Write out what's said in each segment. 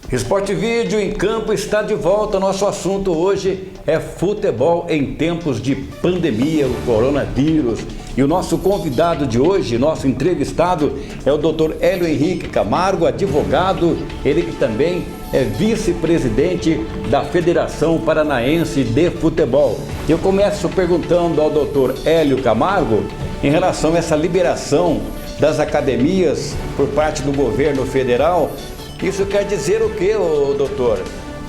Esporte Vídeo em Campo está de volta. Nosso assunto hoje é futebol em tempos de pandemia, o coronavírus. E o nosso convidado de hoje, nosso entrevistado, é o Dr. Hélio Henrique Camargo, advogado, ele que também é vice-presidente da Federação Paranaense de Futebol. Eu começo perguntando ao Dr. Hélio Camargo em relação a essa liberação das academias por parte do governo federal. Isso quer dizer o quê, doutor?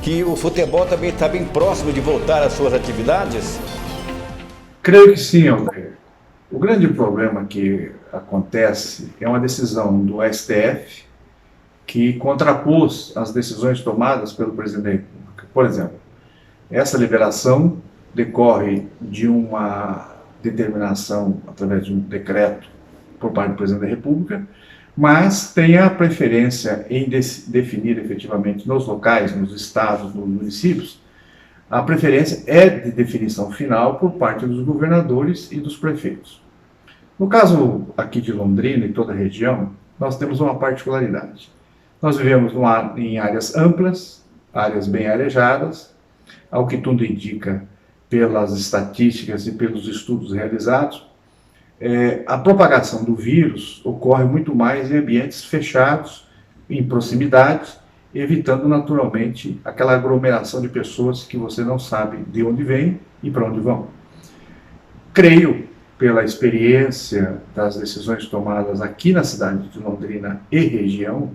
Que o futebol também está bem próximo de voltar às suas atividades? Creio que sim, Altair. O grande problema que acontece é uma decisão do STF que contrapôs as decisões tomadas pelo presidente da República. Por exemplo, essa liberação decorre de uma determinação através de um decreto por parte do presidente da República, mas tem a preferência em definir efetivamente nos locais, nos estados, nos municípios, a preferência é de definição final por parte dos governadores e dos prefeitos. No caso aqui de Londrina e toda a região, nós temos uma particularidade. Nós vivemos em áreas amplas, áreas bem arejadas, ao que tudo indica pelas estatísticas e pelos estudos realizados, a propagação do vírus ocorre muito mais em ambientes fechados, em proximidades, evitando naturalmente aquela aglomeração de pessoas que você não sabe de onde vêm e para onde vão. Creio, pela experiência das decisões tomadas aqui na cidade de Londrina e região,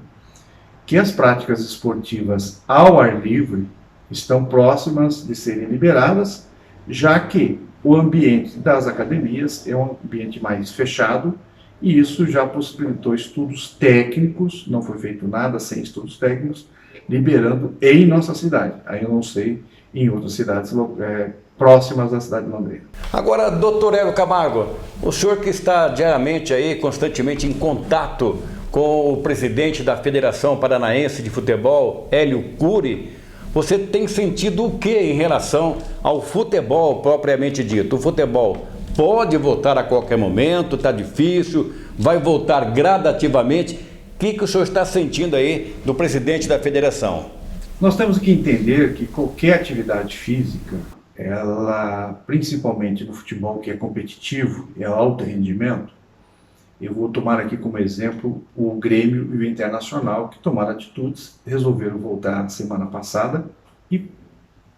que as práticas esportivas ao ar livre estão próximas de serem liberadas, já que o ambiente das academias é um ambiente mais fechado e isso já possibilitou estudos técnicos, não foi feito nada sem estudos técnicos, liberando em nossa cidade. Aí eu não sei em outras cidades próximas da cidade de Londrina. Agora, doutor Hélio Camargo, o senhor que está diariamente aí, constantemente em contato com o presidente da Federação Paranaense de Futebol, Hélio Cury, você tem sentido o que em relação ao futebol propriamente dito? O futebol pode voltar a qualquer momento, está difícil, vai voltar gradativamente. O que o senhor está sentindo aí do presidente da federação? Nós temos que entender que qualquer atividade física, ela, principalmente no futebol que é competitivo, é alto rendimento, eu vou tomar aqui como exemplo o Grêmio e o Internacional, que tomaram atitudes, resolveram voltar semana passada e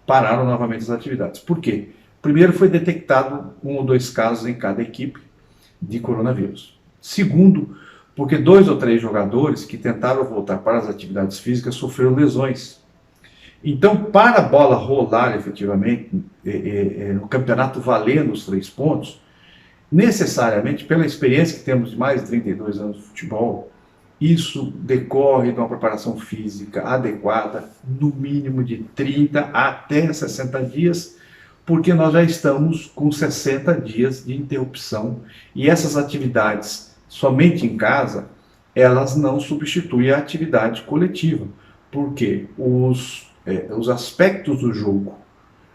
pararam novamente as atividades. Por quê? Primeiro, foi detectado 1 ou 2 casos em cada equipe de coronavírus. Segundo, porque 2 ou 3 jogadores que tentaram voltar para as atividades físicas sofreram lesões. Então, para a bola rolar efetivamente no campeonato valendo os 3 pontos, necessariamente, pela experiência que temos de mais de 32 anos de futebol, isso decorre de uma preparação física adequada, no mínimo de 30 até 60 dias, porque nós já estamos com 60 dias de interrupção e essas atividades somente em casa, elas não substituem a atividade coletiva, porque os aspectos do jogo,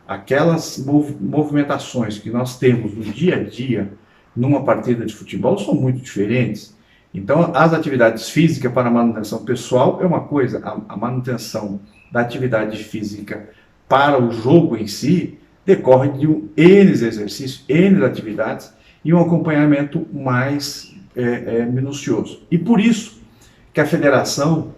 aquelas movimentações que nós temos no dia a dia, numa partida de futebol, são muito diferentes. Então, as atividades físicas para a manutenção pessoal é uma coisa, a manutenção da atividade física para o jogo em si decorre de N exercícios, N atividades e um acompanhamento mais minucioso. E por isso que a federação,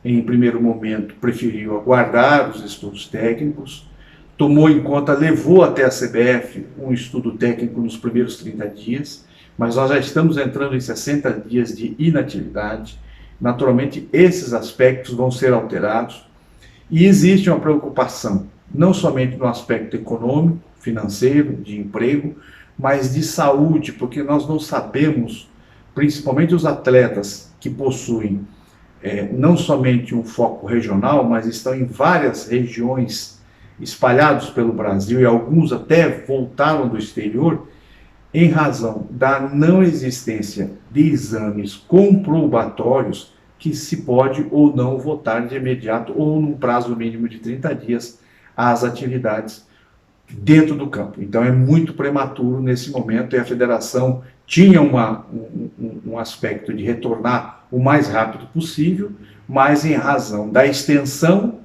em primeiro momento, preferiu aguardar os estudos técnicos, tomou em conta, levou até a CBF um estudo técnico nos primeiros 30 dias, mas nós já estamos entrando em 60 dias de inatividade. Naturalmente, esses aspectos vão ser alterados e existe uma preocupação, não somente no aspecto econômico, financeiro, de emprego, mas de saúde, porque nós não sabemos, principalmente os atletas que possuem não somente um foco regional, mas estão em várias regiões espalhados pelo Brasil e alguns até voltaram do exterior, em razão da não existência de exames comprobatórios que se pode ou não voltar de imediato ou num prazo mínimo de 30 dias às atividades dentro do campo. Então é muito prematuro nesse momento e a federação tinha um aspecto de retornar o mais rápido possível, mas em razão da extensão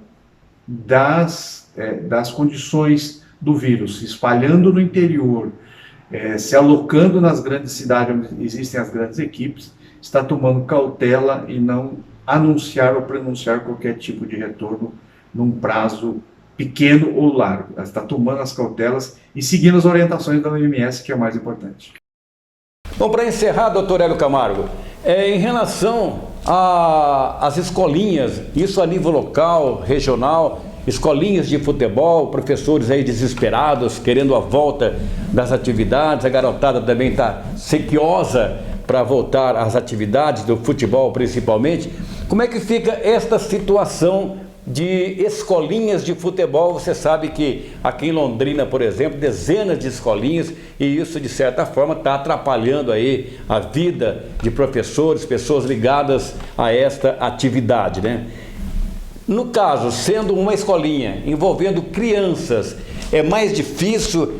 das condições do vírus, se espalhando no interior, se alocando nas grandes cidades onde existem as grandes equipes, está tomando cautela e não anunciar ou pronunciar qualquer tipo de retorno num prazo pequeno ou largo. Ela está tomando as cautelas e seguindo as orientações da OMS, que é o mais importante. Bom, para encerrar, doutor Hélio Camargo, em relação às escolinhas, isso a nível local, regional, escolinhas de futebol, professores aí desesperados, querendo a volta das atividades, a garotada também está sequiosa para voltar às atividades do futebol principalmente. Como é que fica esta situação de escolinhas de futebol? Você sabe que aqui em Londrina, por exemplo, dezenas de escolinhas, e isso de certa forma está atrapalhando aí a vida de professores, pessoas ligadas a esta atividade, né? No caso, sendo uma escolinha envolvendo crianças, é mais difícil?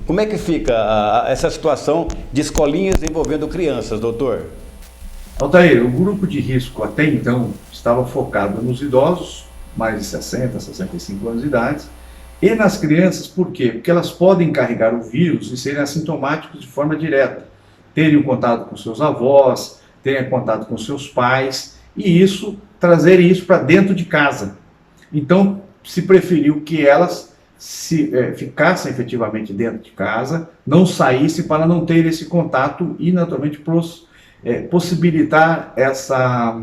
Como é que fica essa situação de escolinhas envolvendo crianças, doutor? Altair, o grupo de risco até então estava focado nos idosos, mais de 60, 65 anos de idade, e nas crianças, por quê? Porque elas podem carregar o vírus e serem assintomáticos de forma direta, terem contato com seus avós, terem contato com seus pais, e trazer isso para dentro de casa. Então, se preferiu que elas ficassem efetivamente dentro de casa, não saíssem para não ter esse contato e, naturalmente, possibilitar essa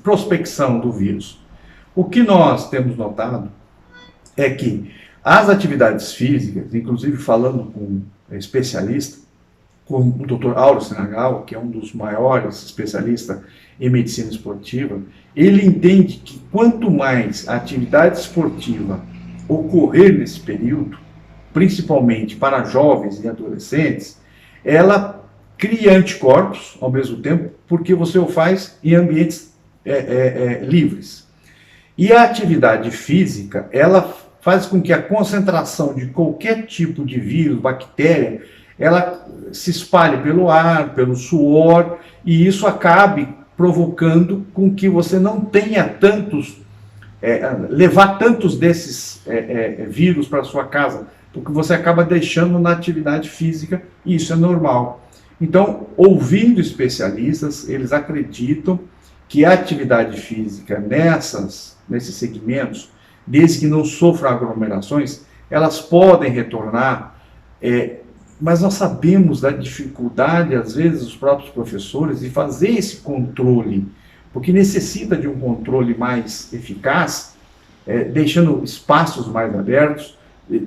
prospecção do vírus. O que nós temos notado é que as atividades físicas, inclusive falando com um especialista, com o Dr. Auro Senegal, que é um dos maiores especialistas em medicina esportiva, ele entende que quanto mais a atividade esportiva ocorrer nesse período, principalmente para jovens e adolescentes, ela cria anticorpos ao mesmo tempo, porque você o faz em ambientes livres. E a atividade física, ela faz com que a concentração de qualquer tipo de vírus, bactéria, ela se espalhe pelo ar, pelo suor, e isso acabe provocando com que você não tenha levar tantos desses vírus para sua casa, porque você acaba deixando na atividade física, e isso é normal. Então, ouvindo especialistas, eles acreditam que a atividade física nesses segmentos, desde que não sofram aglomerações, elas podem retornar, mas nós sabemos da dificuldade, às vezes, dos próprios professores de fazer esse controle, porque necessita de um controle mais eficaz, deixando espaços mais abertos,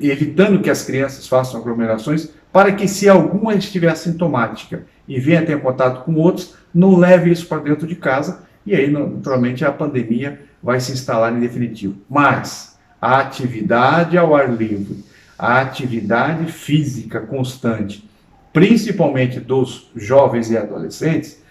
evitando que as crianças façam aglomerações, para que, se alguma estiver assintomática e venha ter contato com outros, não leve isso para dentro de casa, e aí, naturalmente, a pandemia vai se instalar em definitivo. Mas a atividade ao ar livre, a atividade física constante, principalmente dos jovens e adolescentes,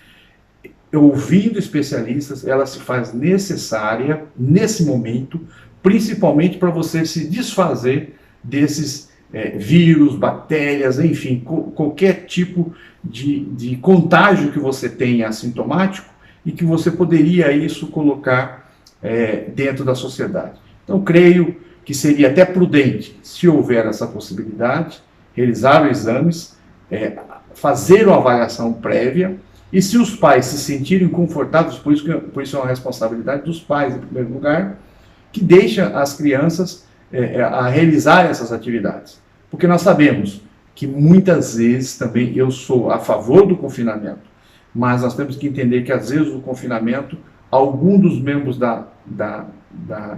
ouvindo especialistas, ela se faz necessária nesse momento, principalmente para você se desfazer desses vírus, bactérias, enfim, qualquer tipo de contágio que você tenha assintomático e que você poderia isso colocar dentro da sociedade. Então, creio que seria até prudente, se houver essa possibilidade, realizar os exames, fazer uma avaliação prévia, e se os pais se sentirem confortáveis, por isso é uma responsabilidade dos pais, em primeiro lugar, que deixa as crianças a realizar essas atividades. Porque nós sabemos que muitas vezes também eu sou a favor do confinamento, mas nós temos que entender que às vezes o confinamento, algum dos membros da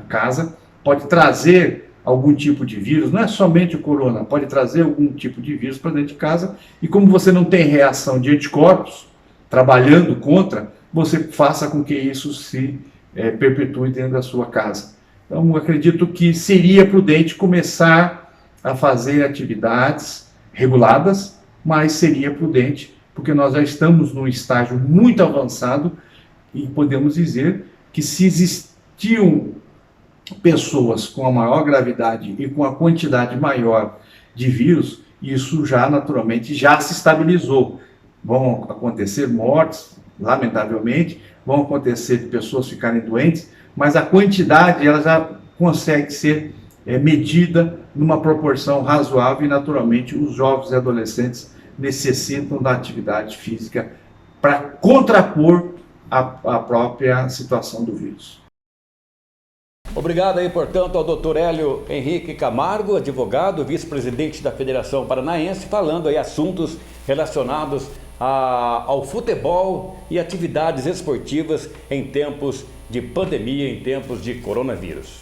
casa pode trazer algum tipo de vírus, não é somente o corona, pode trazer algum tipo de vírus para dentro de casa, e como você não tem reação de anticorpos trabalhando contra, você faça com que isso se perpetue dentro da sua casa. Então, acredito que seria prudente começar a fazer atividades reguladas, mas seria prudente, porque nós já estamos num estágio muito avançado e podemos dizer que se existiam pessoas com a maior gravidade e com a quantidade maior de vírus, isso já naturalmente já se estabilizou. Vão acontecer mortes, lamentavelmente, vão acontecer de pessoas ficarem doentes, mas a quantidade ela já consegue ser medida numa proporção razoável e naturalmente os jovens e adolescentes necessitam da atividade física para contrapor a própria situação do vírus. Obrigado aí, portanto, ao Dr. Hélio Henrique Camargo, advogado, vice-presidente da Federação Paranaense, falando aí assuntos relacionados ao futebol e atividades esportivas em tempos de pandemia, em tempos de coronavírus.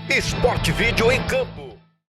Esporte Vídeo em Campo.